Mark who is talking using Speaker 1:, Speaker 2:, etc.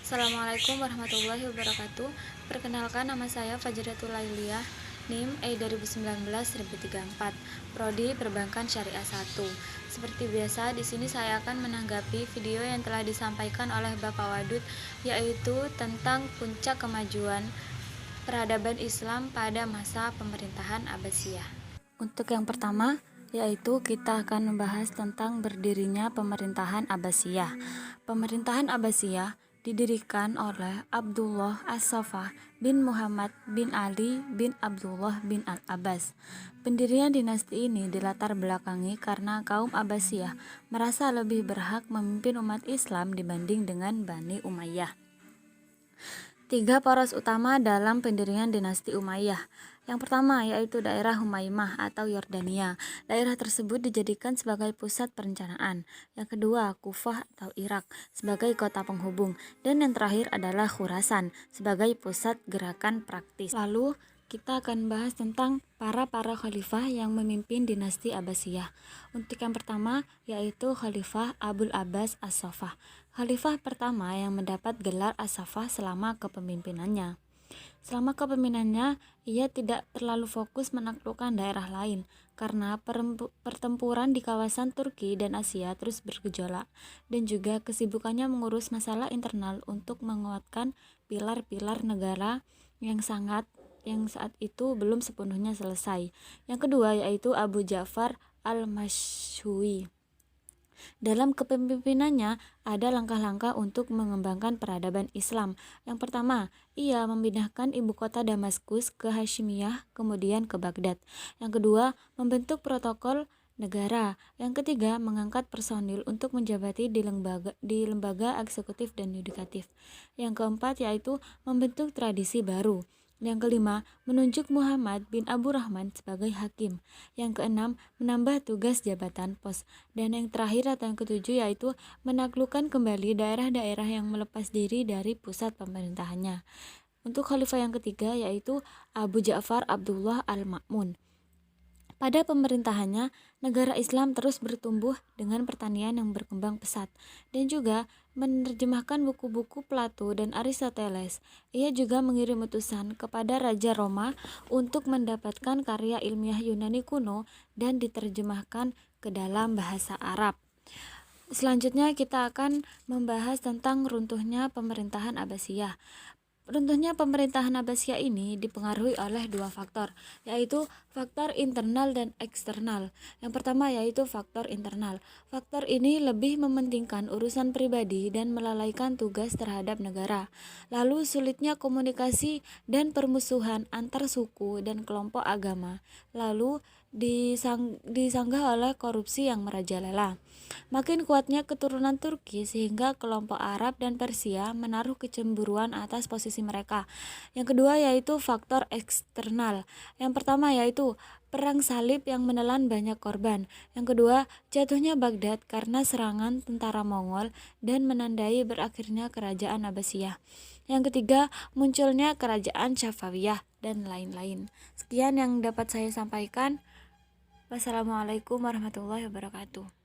Speaker 1: Assalamualaikum warahmatullahi wabarakatuh. Perkenalkan, nama saya Fajratul Lailiyah, NIM E2019-1034, Prodi Perbankan Syariah 1. Seperti biasa, di sini saya akan menanggapi video yang telah disampaikan oleh Bapak Wadud, yaitu tentang puncak kemajuan peradaban Islam pada masa pemerintahan Abbasiyah. Untuk yang pertama, yaitu kita akan membahas tentang berdirinya pemerintahan Abbasiyah. Pemerintahan Abbasiyah didirikan oleh Abdullah As-Saffah bin Muhammad bin Ali bin Abdullah bin Al-Abbas. Pendirian dinasti ini dilatar belakangi karena kaum Abbasiyah merasa lebih berhak memimpin umat Islam dibanding dengan Bani Umayyah. Tiga poros utama dalam pendirian dinasti Umayyah. Yang pertama yaitu daerah Humaimah atau Yordania. Daerah tersebut dijadikan sebagai pusat perencanaan. Yang kedua, Kufah atau Irak sebagai kota penghubung. Dan yang terakhir adalah Khurasan sebagai pusat gerakan praktis. Lalu kita akan bahas tentang para khalifah yang memimpin dinasti Abbasiyah. Untuk yang pertama yaitu Khalifah Abul Abbas As-Saffah. Khalifah pertama yang mendapat gelar As-Saffah selama kepemimpinannya. Selama kepemimpinannya, ia tidak terlalu fokus menaklukkan daerah lain karena pertempuran di kawasan Turki dan Asia terus bergejolak, dan juga kesibukannya mengurus masalah internal untuk menguatkan pilar-pilar negara yang saat itu belum sepenuhnya selesai. Yang kedua yaitu Abu Ja'far Al-Mashhui. Dalam kepemimpinannya ada langkah-langkah untuk mengembangkan peradaban Islam. Yang pertama, ia memindahkan ibu kota Damaskus ke Hashimiyah, kemudian ke Baghdad. Yang kedua, membentuk protokol negara. Yang ketiga, mengangkat personil untuk menjabati di lembaga eksekutif dan yudikatif. Yang keempat yaitu membentuk tradisi baru. Yang kelima, menunjuk Muhammad bin Abu Rahman sebagai hakim. Yang keenam, menambah tugas jabatan pos. Dan yang terakhir atau yang ketujuh yaitu menaklukkan kembali daerah-daerah yang melepas diri dari pusat pemerintahannya. Untuk khalifah yang ketiga yaitu Abu Ja'far Abdullah Al-Ma'mun. Pada pemerintahannya, negara Islam terus bertumbuh dengan pertanian yang berkembang pesat dan juga menerjemahkan buku-buku Plato dan Aristoteles. Ia juga mengirim utusan kepada Raja Roma untuk mendapatkan karya ilmiah Yunani kuno dan diterjemahkan ke dalam bahasa Arab. Selanjutnya kita akan membahas tentang runtuhnya pemerintahan Abbasiyah. Runtuhnya pemerintahan Abbasiyah ini dipengaruhi oleh dua faktor, yaitu faktor internal dan eksternal. Yang pertama yaitu faktor internal. Faktor ini lebih mementingkan urusan pribadi dan melalaikan tugas terhadap negara. Lalu sulitnya komunikasi dan permusuhan antar suku dan kelompok agama. Lalu disanggah oleh korupsi yang merajalela. Makin kuatnya keturunan Turki sehingga kelompok Arab dan Persia menaruh kecemburuan atas posisi mereka. Yang kedua yaitu faktor eksternal. Yang pertama yaitu perang salib yang menelan banyak korban. Yang kedua, jatuhnya Baghdad karena serangan tentara Mongol dan menandai berakhirnya kerajaan Abbasiyah. Yang ketiga, munculnya kerajaan Safawiyah dan lain-lain. Sekian yang dapat saya sampaikan. Wassalamualaikum warahmatullahi wabarakatuh.